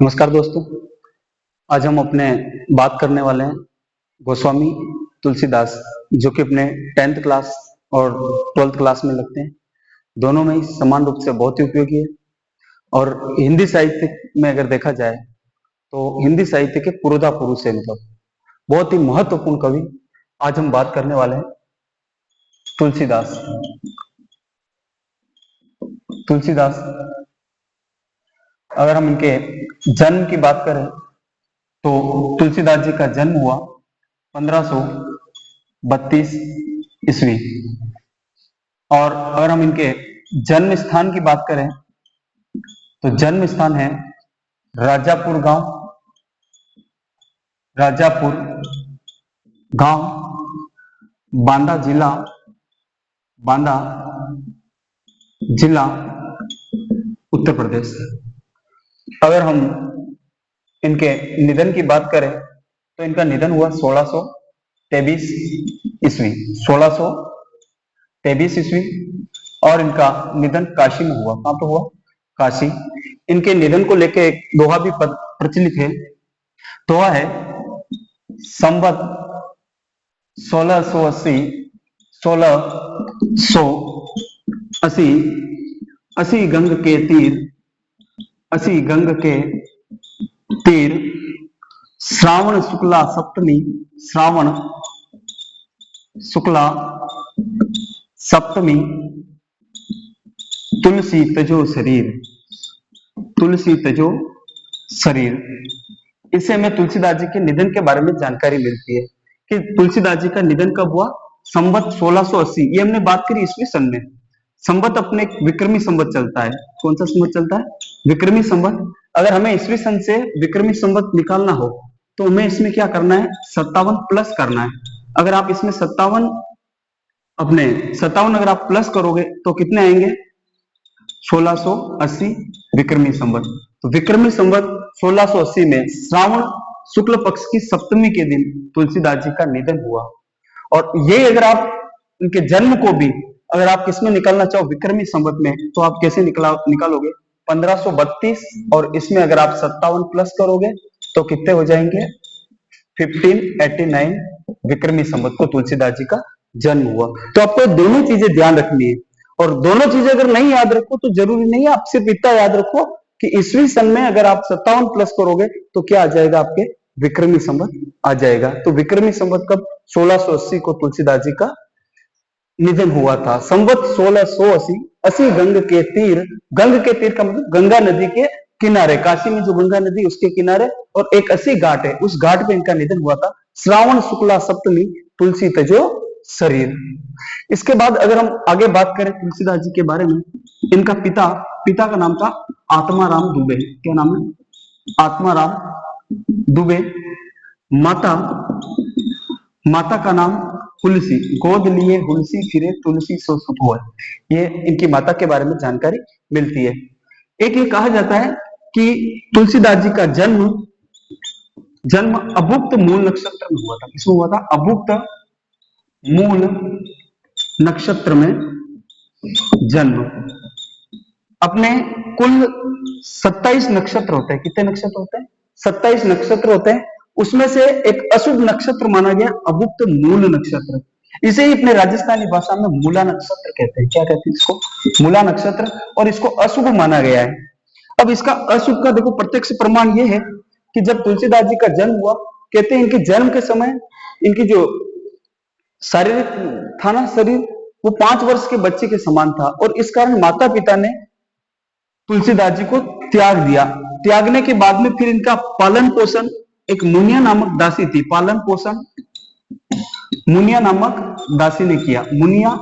नमस्कार दोस्तों। आज हम अपने बात करने वाले हैं गोस्वामी तुलसीदास, जो कि अपने 10th क्लास और 12th क्लास में लगते हैं। दोनों में ही समान रूप से बहुत ही उपयोगी है। और हिंदी साहित्य में अगर देखा जाए तो हिंदी साहित्य के पुरोधा पुरुष है, मतलब बहुत ही महत्वपूर्ण कवि। आज हम बात करने वाले हैं तुलसीदास। तुलसीदास, अगर हम इनके जन्म की बात करें तो तुलसीदास जी का जन्म हुआ 1532 ईस्वी। और अगर हम इनके जन्म स्थान की बात करें तो जन्म स्थान है राजापुर गांव, राजापुर गांव, बांदा जिला, बांदा जिला, उत्तर प्रदेश। अगर हम इनके निधन की बात करें तो इनका निधन हुआ 1623 ईस्वी, 1623 ईस्वी। और इनका निधन काशी में हुआ। कहां पे हुआ? काशी। इनके निधन को लेकर एक दोहा भी प्रचलित है। दोहा है, संवत 1680, 1680, 80 गंग के तीर, 80 गंग के तीर, श्रावण शुक्ला सप्तमी, श्रावण शुक्ला सप्तमी, तुलसी तजो शरीर, तुलसी तजो शरीर। इससे हमें तुलसीदास जी के निधन के बारे में जानकारी मिलती है कि तुलसीदास जी का निधन कब हुआ। संवत 1680, ये हमने बात करी ईस्वी सन में। संवत अपने विक्रमी संवत चलता है। कौन सा संवत चलता है? विक्रमी संवत। अगर हमें ईस्वी सन से विक्रमी संवत निकालना हो तो हमें इसमें क्या करना है? 57 प्लस करना है। अगर आप इसमें 57 अगर आप प्लस करोगे तो कितने आएंगे? 1680 विक्रमी संवत। तो विक्रमी संवत 1680 में श्रावण शुक्ल पक्ष की सप्तमी के दिन तुलसीदास जी का निधन हुआ। और ये अगर आप उनके जन्म को भी अगर आप किसमें निकालना चाहो, विक्रमी संवत में, तो आप कैसे निकालोगे? 1532, और इसमें अगर आप 57 प्लस करोगे तो कितने हो जाएंगे? 1589 विक्रमी संवत को तुलसीदास जी का जन्म हुआ। तो आपको दोनों चीजें ध्यान रखनी है। और दोनों चीजें अगर नहीं याद रखो तो जरूरी नहीं है, आप सिर्फ इतना याद रखो कि ईस्वी सन में अगर आप 57 प्लस करोगे तो क्या आ जाएगा? आपके विक्रमी संवत आ जाएगा। तो विक्रमी संवत कब? 1680 को तुलसीदास जी का निधन हुआ था। संवत 1680, 80 गंग के तीर। गंग के तीर का मतलब गंगा नदी के किनारे, काशी में जो गंगा नदी उसके किनारे, और एक 80 घाट है, उस घाट पे इनका निधन हुआ था। श्रावण शुक्ला सप्तमी, तुलसी तजो शरीर। इसके बाद अगर हम आगे बात करें तुलसीदास जी के बारे में, इनका पिता का नाम था आत्माराम दुबे। क्या नाम है? आत्माराम दुबे। माता का नाम तुलसी। गोद लिए हुलसी फिरे, तुलसी सो सुत होए। ये इनकी माता के बारे में जानकारी मिलती है। एक ये कहा जाता है कि तुलसीदास जी का जन्म अभुक्त मूल नक्षत्र में हुआ था। किसमें हुआ था? अभुक्त मूल नक्षत्र में जन्म। अपने कुल 27 नक्षत्र होते हैं। कितने नक्षत्र होते हैं? 27 नक्षत्र होते हैं। उसमें से एक अशुभ नक्षत्र माना गया अभुक्त मूल नक्षत्र। इसे ही अपने राजस्थानी भाषा में मूला नक्षत्र कहते हैं। क्या कहते हैं इसको? मूला नक्षत्र। और इसको अशुभ माना गया है। अब इसका अशुभ का देखो प्रत्यक्ष प्रमाण यह है कि जब तुलसीदास जी का जन्म हुआ, कहते हैं इनके जन्म के समय इनकी जो शारीरिक था ना, शरीर, वो 5 वर्ष के बच्चे के समान था। और इस कारण माता पिता ने तुलसीदास जी को त्याग दिया। त्यागने के बाद में फिर इनका पालन पोषण एक मुनिया नामक दासी थी। पालन पोषण मुनिया नामक दासी ने किया। मुनिया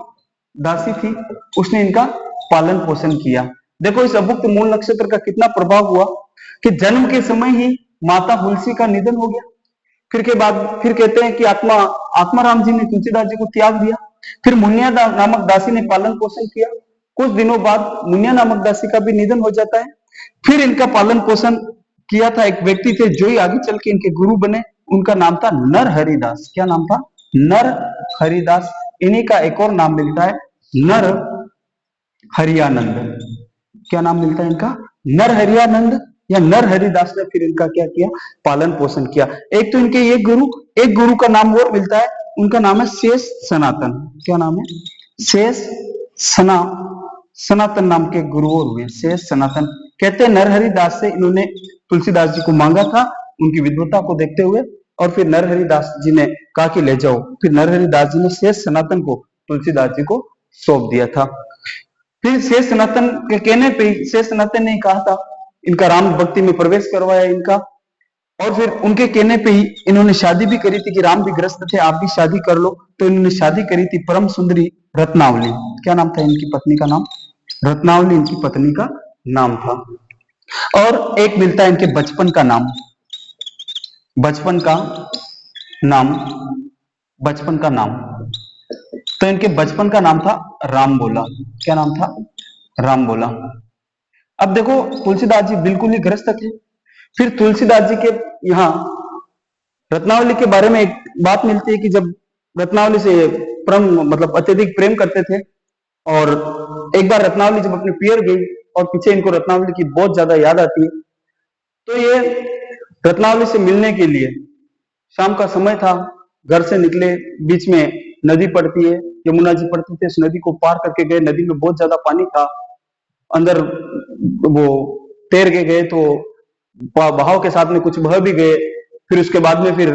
दासी थी, उसने इनका पालन पोषण किया। देखो इस अभुक्त मूल नक्षत्र का कितना प्रभाव हुआ कि जन्म के समय ही माता हुलसी का निधन हो गया। फिर कहते हैं कि आत्माराम जी ने तुलसीदास जी को त्याग दिया। फिर मुनिया नामक दासी ने पालन पोषण किया। कुछ दिनों बाद मुनिया नामक दासी का भी निधन हो जाता है। फिर इनका पालन पोषण किया था एक व्यक्ति थे, जो ही आगे चल के इनके गुरु बने। उनका नाम था नर हरिदास। क्या नाम था? नर हरिदास। इन्हीं का एक और नाम मिलता है नर हरियानंद। क्या नाम मिलता है इनका? नर हरियानंद या नर हरिदास ने फिर इनका क्या किया, पालन पोषण किया। एक तो इनके एक गुरु का नाम और मिलता है, उनका नाम है शेष सनातन। क्या नाम है? शेष सनातन नाम के गुरु और हुए, शेष सनातन। कहते हैं नरहरि दास से इन्होंने तुलसीदास जी को मांगा था उनकी विद्वता को देखते हुए, और फिर नरहरि दास जी ने कहा कि ले जाओ। फिर नरहरि दास जी ने शेष सनातन को तुलसीदास जी को सौंप दिया था। फिर शेष सनातन के कहने पे शेष सनातन ने कहा था, इनका राम भक्ति में प्रवेश करवाया इनका, और फिर उनके कहने पे ही इन्होंने शादी भी करी थी कि राम भी ग्रस्त थे, आप भी शादी कर लो। तो इन्होंने शादी करी थी परम सुंदरी रत्नावली। क्या नाम था इनकी पत्नी का नाम? रत्नावली इनकी पत्नी का नाम था। और एक मिलता है इनके बचपन का नाम, बचपन का नाम, बचपन का नाम। तो इनके बचपन का नाम था राम बोला। क्या नाम था? राम बोला। अब देखो तुलसीदास जी बिल्कुल ही ग्रस्त थे। फिर तुलसीदास जी के यहाँ रत्नावली के बारे में एक बात मिलती है कि जब रत्नावली से परम मतलब अत्यधिक प्रेम करते थे, और एक बार रत्नावली जब अपने पियर गई और पीछे इनको रत्नावली की बहुत ज्यादा याद आती है, तो ये रत्नावली से मिलने के लिए शाम का समय था, घर से निकले, बीच में नदी पड़ती है, यमुना जी पड़ती थी, इस नदी को पार करके गए। नदी में बहुत ज्यादा पानी था, अंदर वो तैर के गए तो बहाव के साथ में कुछ बह भी गए। फिर उसके बाद में फिर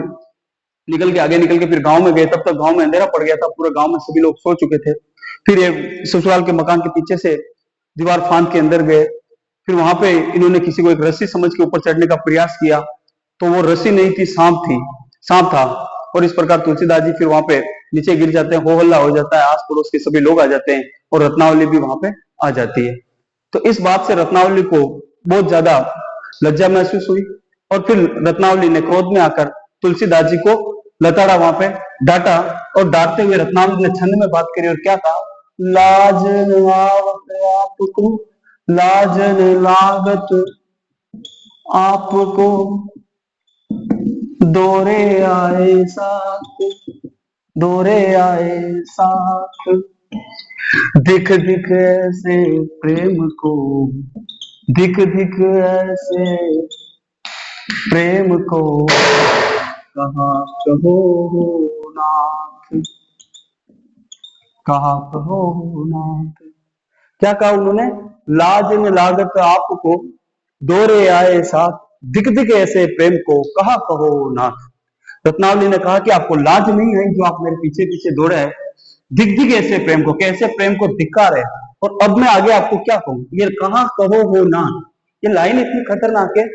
आगे निकल के फिर गांव में गए। तब तक गांव में अंधेरा पड़ गया था, पूरे गांव में सभी लोग सो चुके थे। फिर ये ससुराल के मकान के पीछे से दीवार फांद के अंदर गए। फिर वहां पे इन्होंने किसी को एक रस्सी समझ के ऊपर चढ़ने का प्रयास किया, तो वो रस्सी नहीं थी, सांप था। और इस प्रकार तुलसीदास जी फिर वहां पे नीचे गिर जाते हैं, हो हल्ला हो जाता है, आस पड़ोस के सभी लोग आ जाते हैं, और रत्नावली भी वहां पे आ जाती है। तो इस बात से रत्नावली को बहुत ज्यादा लज्जा महसूस हुई, और फिर रत्नावली ने क्रोध में आकर तुलसीदास जी को लताड़ा वहां पे डांटा, और डांटते हुए रत्नावली ने छंद में बात करी और क्या कहा? लाजन आवत आपको, लाजन लागत आपको, दौरे आए साथ, दौरे आए साथ, दिख दिख ऐसे प्रेम को, दिख दिख ऐसे प्रेम को, कहा कहो नाथ, कहा कहो नाथ। क्या कहा उन्होंने? लाज न लागत आपको, दौरे आए साथ, दिख दिख ऐसे प्रेम को, कहा कहो नाथ। रत्नावली ने कहा कि आपको लाज नहीं है जो आप मेरे पीछे पीछे दौड़े हैं, दिख दिख ऐसे प्रेम को, कैसे प्रेम को धिक्कार है, और अब मैं आगे आपको क्या कहूं? ये कहा कहो हो नाथ, ये लाइन इतनी खतरनाक है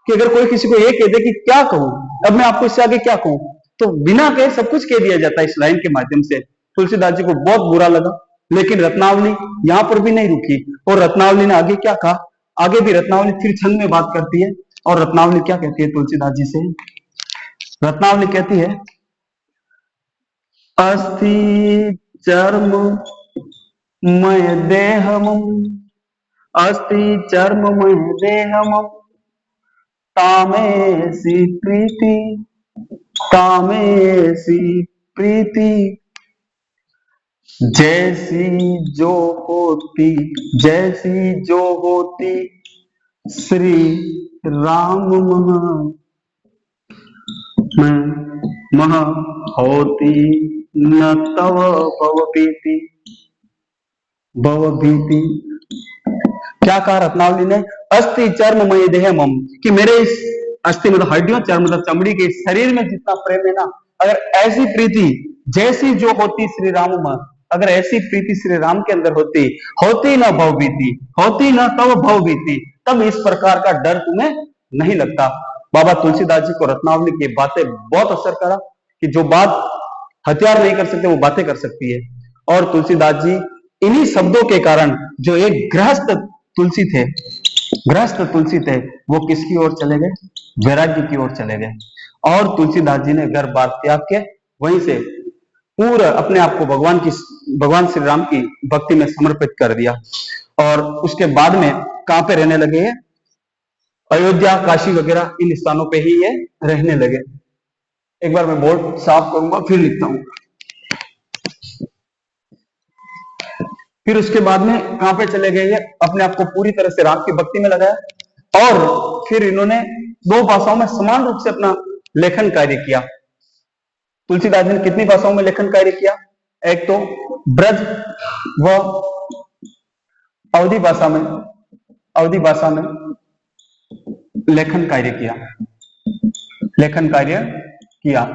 कि अगर कोई किसी को ये कह दे कि क्या कहूं, अब मैं आपको इससे आगे क्या कहूं, तो बिना कहे सब कुछ कह दिया जाता है इस लाइन के माध्यम से। तुलसीदास जी को बहुत बुरा लगा, लेकिन रत्नावली यहां पर भी नहीं रुकी, और रत्नावली ने आगे क्या कहा? आगे भी रत्नावली फिर छंद में बात करती है, और रत्नावली क्या कहती है तुलसीदास जी से? रत्नावली कहती है, अस्थि चर्म मय देहमं, अस्थि चर्म मय देहमं, तामेसी प्रीति, तामेसी प्रीति, जैसी जो होती, जैसी जो होती श्री राम मह होती, न तव भव भीति, भव भीति। क्या कहा रत्नावली ने? अस्थि चर्ममय देह मम, कि मेरे इस अस्थि मतलब हड्डियों, चर्म मतलब चमड़ी के शरीर में जितना प्रेम है ना, अगर ऐसी प्रीति जैसी जो होती श्री राम में, अगर ऐसी प्रीति श्री राम के अंदर होती, होती न भवभीति, होती न तव भवभीति, तब इस प्रकार का डर तुम्हें नहीं लगता। बाबा तुलसीदास जी को रत्नावली की बातें बहुत असर करा कि जो बात हथियार नहीं कर सकते वो बातें कर सकती है। और तुलसीदास जी इन्हीं शब्दों के कारण, जो एक गृहस्थ तुलसी थे, गृहस्थ तुलसी थे, वो किसकी ओर चले गए? वैराग्य की ओर चले गए। और तुलसीदास जी ने घर बार त्याग के वहीं से पूरा अपने आप को भगवान श्री राम की भक्ति में समर्पित कर दिया। और उसके बाद में कहां पे रहने लगे? अयोध्या, काशी वगैरह इन स्थानों पे ही ये रहने लगे। एक बार मैं बोर्ड साफ करूंगा, फिर लिखता हूं। फिर उसके बाद में कहां पे चले गए? ये अपने आप को पूरी तरह से राम की भक्ति में लगाया, और फिर इन्होंने दो भाषाओं में समान रूप से अपना लेखन कार्य किया। तुलसीदास ने कितनी भाषाओं में लेखन कार्य किया? एक तो ब्रज व अवधी भाषा में लेखन कार्य किया।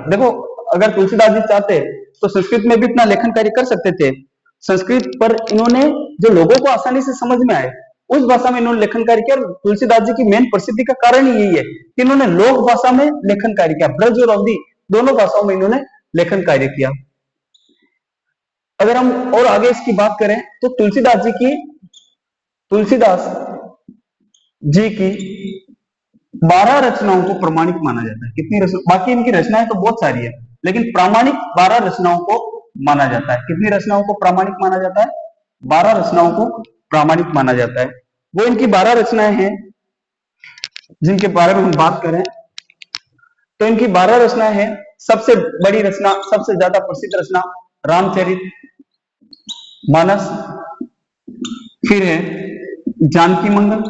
देखो, अगर तुलसीदास जी चाहते तो संस्कृत में भी इतना लेखन कार्य कर सकते थे संस्कृत पर, इन्होंने जो लोगों को आसानी से समझ में आए उस भाषा में इन्होंने लेखन कार्य किया। तुलसीदास जी की मेन प्रसिद्धि का कारण ही यही है कि इन्होंने लोक भाषा में लेखन कार्य किया। ब्रज और अवधी दोनों भाषाओं में इन्होंने लेखन कार्य किया। अगर हम और आगे इसकी बात करें तो तुलसीदास जी की 12 रचनाओं को प्रामाणिक माना जाता है। कितनी रचना? बाकी इनकी रचनाएं तो बहुत सारी है, लेकिन प्रामाणिक 12 रचनाओं को माना जाता है। कितनी रचनाओं को प्रामाणिक माना जाता है? 12 रचनाओं को प्रामाणिक माना जाता है। वो इनकी 12 रचनाएं हैं जिनके बारे में हम बात करें तो इनकी 12 रचनाएं हैं। सबसे बड़ी रचना, सबसे ज्यादा प्रसिद्ध रचना रामचरित मानस, फिर है जानकी मंगल,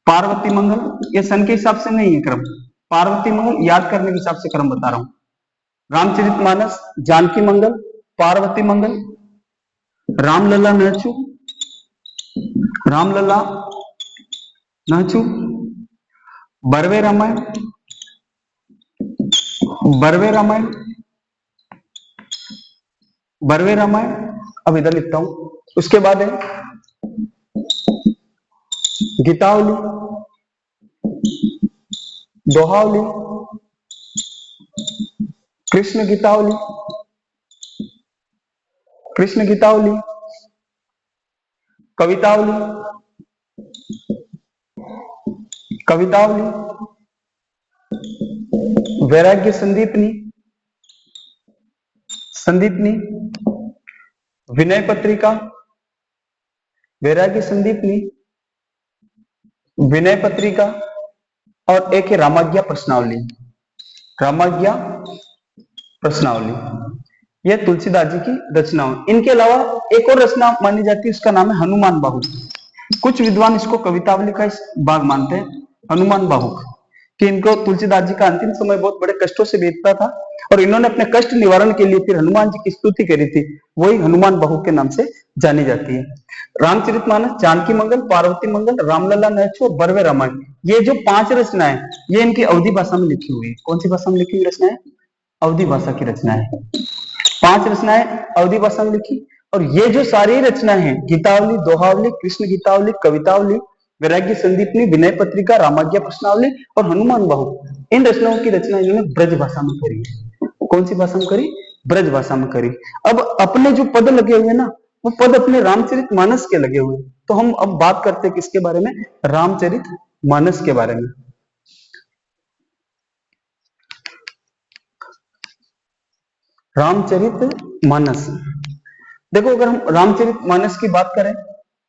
पार्वती मंगल। ये सन के हिसाब से नहीं है क्रम, पार्वती मंगल याद करने के हिसाब से क्रम बता रहा हूं। रामचरितमानस, जानकी मंगल, पार्वती मंगल, रामलला नहचू, बरवे रामायण। अब इधर लिखता हूं। उसके बाद है गीतावली, दोहावली, कृष्ण गीतावली, कवितावली, वैराग्य संदीपनी, विनय पत्रिका, और एक है रामाज्ञा प्रश्नावली। यह तुलसीदास जी की रचनाओं। इनके अलावा एक और रचना मानी जाती है, उसका नाम है हनुमान बाहुक। कुछ विद्वान इसको कवितावली का भाग मानते हैं, हनुमान बाहुक, कि इनको तुलसीदास जी का अंतिम समय बहुत बड़े कष्टों से बीतता था और इन्होंने अपने कष्ट निवारण के लिए फिर हनुमान जी की स्तुति करी थी, वही हनुमान बाहुक के नाम से जानी जाती है। रामचरितमानस, जानकी मंगल, पार्वती मंगल, रामलला नहचू और बरवे रामायण, ये जो 5 रचनाएं ये इनकी अवधी भाषा में लिखी हुई है। कौन सी भाषा में लिखी हुई रचनाएं? अवधी भाषा की रचनाएं। 5 रचनाएं अवधी भाषा में लिखी, और ये जो सारी रचनाएं हैं, गीतावली, दोहावली, कृष्ण गीतावली, कवितावली, वैराग्य संदीपनी, विनय पत्रिका, रामाज्ञा प्रश्नावली और हनुमान बाहुक, इन रचनाओं की रचना इन्होंने ब्रज भाषा में करी है। कौन सी भाषा में करी? ब्रज भाषा में करी। अब अपने जो पद लगे हुए ना, वो पद अपने रामचरितमानस के लगे हुए। तो हम अब बात करते हैं किसके बारे में? रामचरितमानस के बारे में। रामचरितमानस, देखो, अगर हम रामचरितमानस की बात करें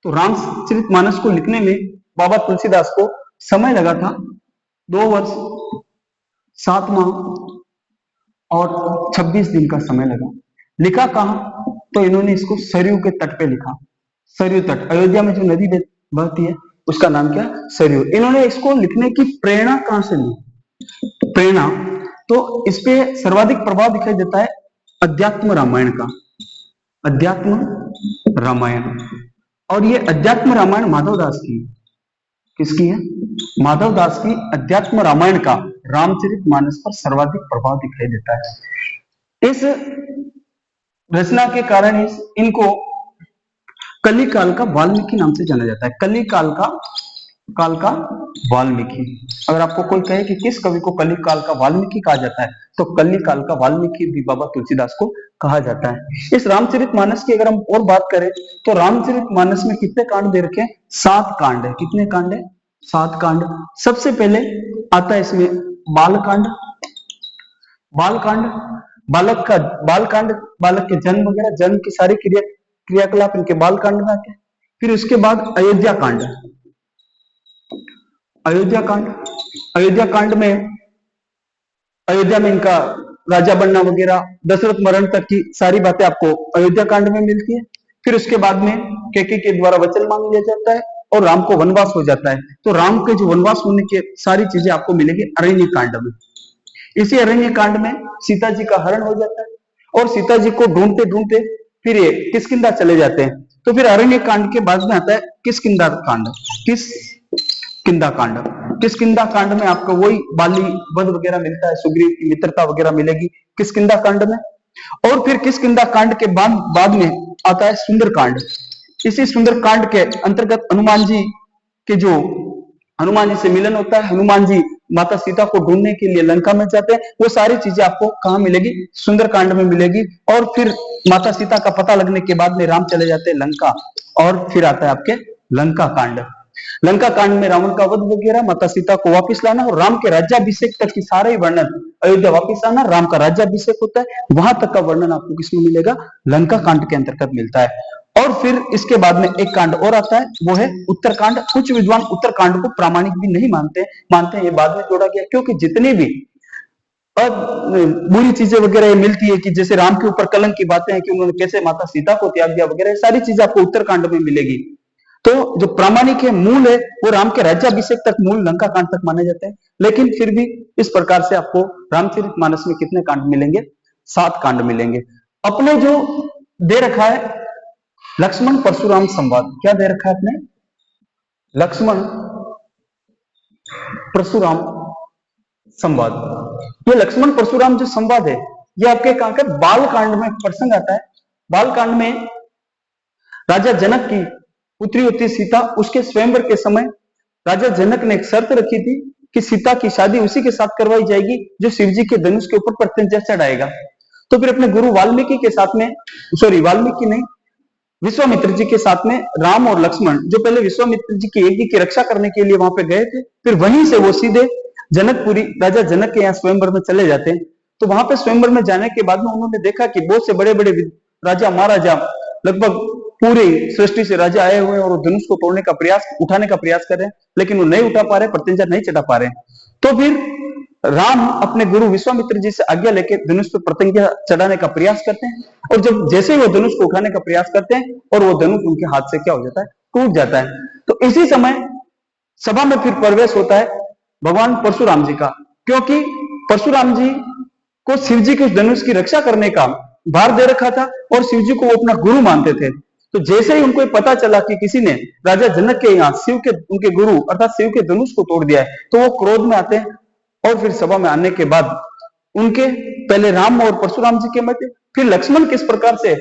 तो रामचरितमानस को लिखने में बाबा तुलसीदास को समय लगा था 2 वर्ष 7 माह और 26 दिन का समय लगा। लिखा कहां? तो इन्होंने इसको सरयू के तट पे लिखा। सरयू तट, अयोध्या में जो नदी बहती है उसका नाम क्या? सरयू। इन्होंने इसको लिखने की प्रेरणा कहां से ली? प्रेरणा तो इस पे सर्वाधिक प्रभाव दिखाई देता है अध्यात्म रामायण का। अध्यात्म रामायण, और ये अध्यात्म रामायण माधवदास की। किसकी है? माधवदास की अध्यात्म रामायण का रामचरितमानस पर सर्वाधिक प्रभाव दिखाई देता है। इस रचना के कारण इनको कली काल का वाल्मीकि नाम से जाना जाता है। कली काल का वाल्मीकि। अगर आपको कोई कहे कि किस कवि को कली काल का वाल्मीकि कहा जाता है, तो कली काल का वाल्मीकि भी बाबा तुलसीदास को कहा जाता है। इस रामचरितमानस की अगर हम और बात करें तो रामचरितमानस में कितने कांड दे रखे हैं? 7 कांड है। कितने कांड है? 7 कांड। सबसे पहले आता है इसमें बालकांड। बालक के जन्म वगैरह, जन्म की सारी क्रियाकलाप इनके बालकांड में आते हैं। फिर उसके बाद अयोध्या कांड में अयोध्या में इनका राजा बनना वगैरह, दशरथ मरण तक की सारी बातें आपको अयोध्या कांड में मिलती है। फिर उसके बाद में कैकेयी के द्वारा वचन मांग लिया जाता है, और राम को वनवास हो जाता है। तो राम के जो वनवास होने के सारी चीजें आपको मिलेगी अरण्य कांड में। इसी अरण्य कांड में सीता जी का हरण हो जाता है और सीता जी को ढूंढते ढूंढते फिर ये किष्किंधा चले जाते हैं। तो फिर अरण्य कांड के बाद में आता है किष्किंधा कांड। किष्किंधा कांड, किष्किंधा कांड में आपको वही बाली वध वगैरह मिलता है, सुग्रीव की मित्रता वगैरह मिलेगी किष्किंधा कांड में। और फिर किष्किंधा कांड के बाद में आता है सुंदर कांड। इसी सुंदर कांड के अंतर्गत हनुमान जी के जो हनुमान जी से मिलन होता है, हनुमान जी माता सीता को ढूंढने के लिए लंका में जाते हैं, वो सारी चीजें आपको कहां मिलेगी? सुंदर कांड में मिलेगी। और फिर माता सीता का पता लगने के बाद में राम चले जाते हैं लंका, और फिर आता है आपके लंका कांड। लंका कांड में रावण का वध वगैरह, माता सीता को वापस लाना और राम के राज्याभिषेक तक की सारे वर्णन, अयोध्या वापस आना, राम का राज्याभिषेक होता है, वहां तक का वर्णन आपको किसमें मिलेगा? लंका कांड के अंतर्गत मिलता है। और फिर इसके बाद में एक कांड और आता है, वो है उत्तरकांड। कुछ विद्वान उत्तरकांड को प्रामाणिक भी नहीं मानते हैं, ये बाद में जोड़ा गया, क्योंकि जितनी भी अब बुरी चीजें वगैरह मिलती है कि जैसे राम के ऊपर कलंक की बातें हैं कि उन्होंने कैसे माता सीता को त्याग दिया वगैरह, सारी चीजें आपको उत्तरकांड में मिलेगी। तो जो प्रामाणिक है, मूल है, वो राम के राज्याभिषेक तक, मूल लंका कांड तक माने जाते हैं। लेकिन फिर भी इस प्रकार से आपको रामचरितमानस में कितने कांड मिलेंगे? 7 कांड मिलेंगे। अपने जो दे रखा है लक्ष्मण परशुराम संवाद, क्या दे रखा है आपने? लक्ष्मण परशुराम संवाद। ये लक्ष्मण परशुराम जो संवाद है, ये आपके कहां का बाल कांड में प्रसंग आता है। बाल कांड में राजा जनक की पुत्री होती सीता, उसके स्वयंवर के समय राजा जनक ने एक शर्त रखी थी कि सीता की शादी उसी के साथ करवाई जाएगी जो शिव जी के धनुष के ऊपर प्रत्यंचा चढ़ाएगा। तो फिर अपने गुरु वाल्मीकि के साथ में, सॉरी वाल्मीकि नहीं, विश्वामित्र जी के साथ में राम और लक्ष्मण, जो पहले विश्वामित्र जी की यज्ञ की रक्षा करने के लिए वहां पे गए थे, फिर वहीं से वो सीधे जनकपुरी राजा जनक के यहाँ स्वयंवर में चले जाते हैं। तो वहां पे स्वयंवर में जाने के बाद में उन्होंने देखा कि बहुत से बड़े बड़े राजा महाराजा, लगभग पूरी सृष्टि से राजा आए हुए हैं और धनुष को तोड़ने का प्रयास, उठाने का प्रयास कर रहे हैं, लेकिन वो नहीं उठा पा रहे, प्रत्यंचा नहीं चढ़ा पा रहे हैं। तो फिर राम अपने गुरु विश्वामित्र जी से आज्ञा लेके धनुष पर प्रत्यंचा चढ़ाने का प्रयास करते हैं, और जब जैसे ही वो धनुष को उठाने का प्रयास करते हैं और वो धनुष उनके हाथ से क्या हो जाता है? टूट जाता है। तो इसी समय सभा में फिर प्रवेश होता है भगवान परशुराम जी का, क्योंकि परशुराम जी को शिव जी के उस धनुष की रक्षा करने का भार दे रखा था और शिव जी को वो अपना गुरु मानते थे। तो जैसे ही उनको पता चला कि किसी ने राजा जनक के यहाँ शिव के, उनके गुरु अर्थात शिव के धनुष को तोड़ दिया है, तो वो क्रोध में आते हैं और फिर सभा में आने के बाद उनके पहले राम और परशुराम जी के मध्य, फिर लक्ष्मण किस प्रकार से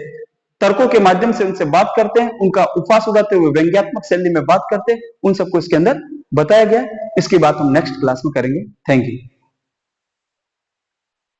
तर्कों के माध्यम से उनसे बात करते हैं, उनका उपवास उड़ाते हुए व्यंग्यात्मक शैली में बात करते हैं, उन सबको इसके अंदर बताया गया है। इसकी बात हम नेक्स्ट क्लास में करेंगे। Thank you.